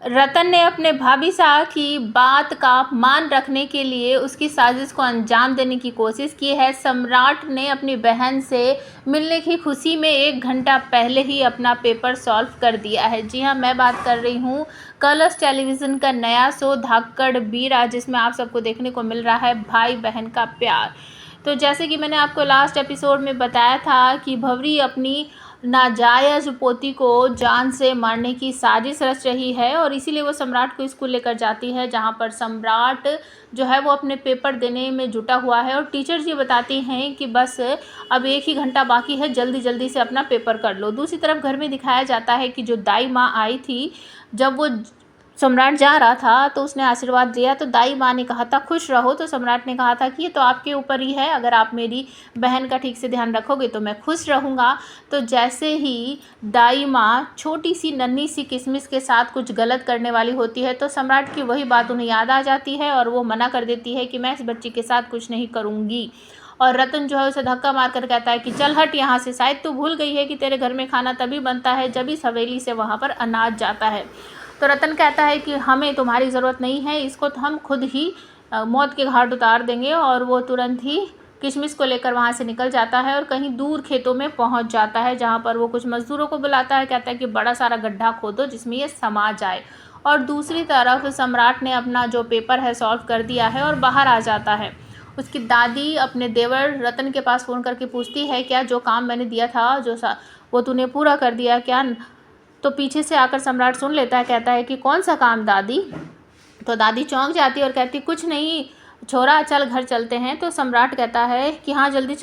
रतन ने अपने भाभी साहब की बात का मान रखने के लिए उसकी साजिश को अंजाम देने की कोशिश की है। सम्राट ने अपनी बहन से मिलने की खुशी में 1 घंटा पहले ही अपना पेपर सॉल्व कर दिया है। जी हाँ, मैं बात कर रही हूँ कलर्स टेलीविज़न का नया शो धाकड़ बीरा, जिसमें आप सबको देखने को मिल रहा है भाई बहन का प्यार। तो जैसे कि मैंने आपको लास्ट एपिसोड में बताया था कि भंवरी अपनी नाजायज़ पोती को जान से मारने की साजिश रच रही है और इसीलिए वो सम्राट को स्कूल लेकर जाती है, जहाँ पर सम्राट जो है वो अपने पेपर देने में जुटा हुआ है और टीचर्स ये बताती हैं कि बस अब 1 ही घंटा बाकी है, जल्दी जल्दी से अपना पेपर कर लो। दूसरी तरफ घर में दिखाया जाता है कि जो दाई माँ आई थी, जब वो सम्राट जा रहा था तो उसने आशीर्वाद दिया, तो दाई माँ ने कहा था खुश रहो, तो सम्राट ने कहा था कि ये तो आपके ऊपर ही है, अगर आप मेरी बहन का ठीक से ध्यान रखोगे तो मैं खुश रहूँगा। तो जैसे ही दाई माँ छोटी सी नन्ही सी किशमिश के साथ कुछ गलत करने वाली होती है, तो सम्राट की वही बात उन्हें याद आ जाती है और वो मना कर देती है कि मैं इस बच्ची के साथ कुछ नहीं करूँगी। और रतन जो है उसे धक्का मार कर कहता है कि चल हट यहाँ से, शायद तू भूल गई है कि तेरे घर में खाना तभी बनता है जब इस हवेली से वहाँ पर अनाज जाता है। तो रतन कहता है कि हमें तुम्हारी ज़रूरत नहीं है, इसको तो हम खुद ही मौत के घाट उतार देंगे। और वो तुरंत ही किशमिश को लेकर वहाँ से निकल जाता है और कहीं दूर खेतों में पहुँच जाता है, जहाँ पर वो कुछ मज़दूरों को बुलाता है, कहता है कि बड़ा सारा गड्ढा खोदो जिसमें ये समा जाए। और दूसरी तरफ सम्राट ने अपना जो पेपर है सॉल्व कर दिया है और बाहर आ जाता है। उसकी दादी अपने देवर रतन के पास फ़ोन करके पूछती है, क्या जो काम मैंने दिया था वो तूने पूरा कर दिया क्या? तो पीछे से आकर सम्राट सुन लेता है, कहता है कि कौन सा काम दादी? तो दादी चौंक जाती है और कहती कुछ नहीं छोरा, चल घर चलते हैं। तो सम्राट कहता है कि हाँ जल्दी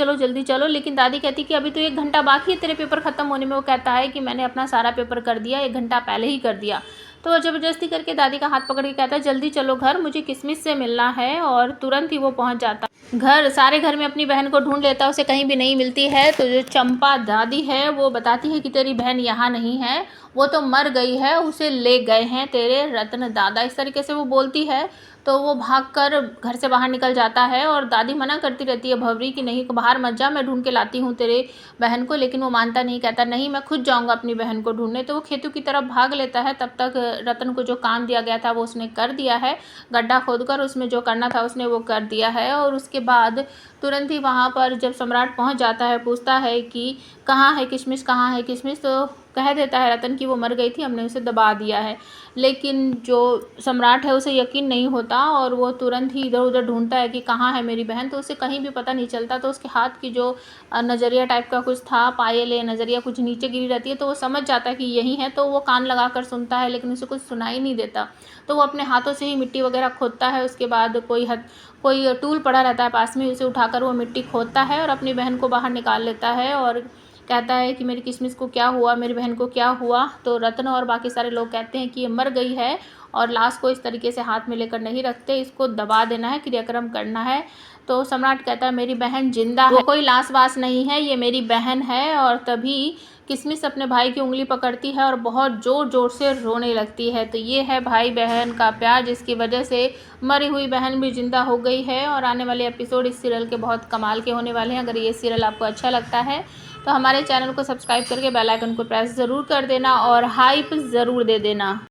चलो, लेकिन दादी कहती कि अभी तो 1 घंटा बाकी है तेरे पेपर ख़त्म होने में। वो कहता है कि मैंने अपना सारा पेपर कर दिया, 1 घंटा पहले ही कर दिया। तो ज़बरदस्ती करके दादी का हाथ पकड़ के कहता है जल्दी चलो घर, मुझे किशमिश से मिलना है। और तुरंत ही वो पहुँच जाता घर। सारे घर में अपनी बहन को ढूंढ लेता है, उसे कहीं भी नहीं मिलती है। तो जो चंपा दादी है वो बताती है कि तेरी बहन यहाँ नहीं है, वो तो मर गई है, उसे ले गए हैं तेरे रत्न दादा, इस तरीके से वो बोलती है। तो वो भागकर घर से बाहर निकल जाता है और दादी मना करती रहती है भंवरी कि नहीं बाहर मत जा, मैं ढूंढ के लाती हूँ तेरे बहन को, लेकिन वो मानता नहीं, कहता नहीं मैं खुद जाऊँगा अपनी बहन को ढूंढने। तो वो खेतों की तरफ भाग लेता है। तब तक रतन को जो काम दिया गया था वो उसने कर दिया है, गड्ढा खोदकर उसमें जो करना था उसने वो कर दिया है। और उसके बाद तुरंत ही वहाँ पर जब सम्राट पहुँच जाता है, पूछता है कि कहाँ है किशमिश, कहाँ है किशमिश? तो कह देता है रतन की वो मर गई थी, हमने उसे दबा दिया है। लेकिन जो सम्राट है उसे यकीन नहीं होता और वो तुरंत ही इधर उधर ढूंढता है कि कहाँ है मेरी बहन, तो उसे कहीं भी पता नहीं चलता। तो उसके हाथ की जो नज़रिया टाइप का कुछ था, पायल या नज़रिया कुछ नीचे गिरी रहती है, तो वो समझ जाता है कि यही है। तो वो कान लगा कर सुनता है, लेकिन उसे कुछ सुनाई नहीं देता। तो वो अपने हाथों से ही मिट्टी वगैरह खोदता है। उसके बाद कोई टूल पड़ा रहता है पास में, उसे उठाकर वो मिट्टी खोदता है और अपनी बहन को बाहर निकाल लेता है और कहता है कि मेरी किशमिश को क्या हुआ, मेरी बहन को क्या हुआ? तो रत्न और बाकी सारे लोग कहते हैं कि ये मर गई है और लाश को इस तरीके से हाथ में लेकर नहीं रखते, इसको दबा देना है, क्रियाक्रम करना है। तो सम्राट कहता है मेरी बहन जिंदा है, कोई लाश वास नहीं है, ये मेरी बहन है। और तभी किशमिश अपने भाई की उंगली पकड़ती है और बहुत ज़ोर ज़ोर से रोने लगती है। तो ये है भाई बहन का प्यार, जिसकी वजह से मरी हुई बहन भी जिंदा हो गई है। और आने वाले एपिसोड इस सीरियल के बहुत कमाल के होने वाले हैं। अगर ये सीरियल आपको अच्छा लगता है तो हमारे चैनल को सब्सक्राइब करके बेल आइकन को प्रेस ज़रूर कर देना और हाइप ज़रूर दे देना।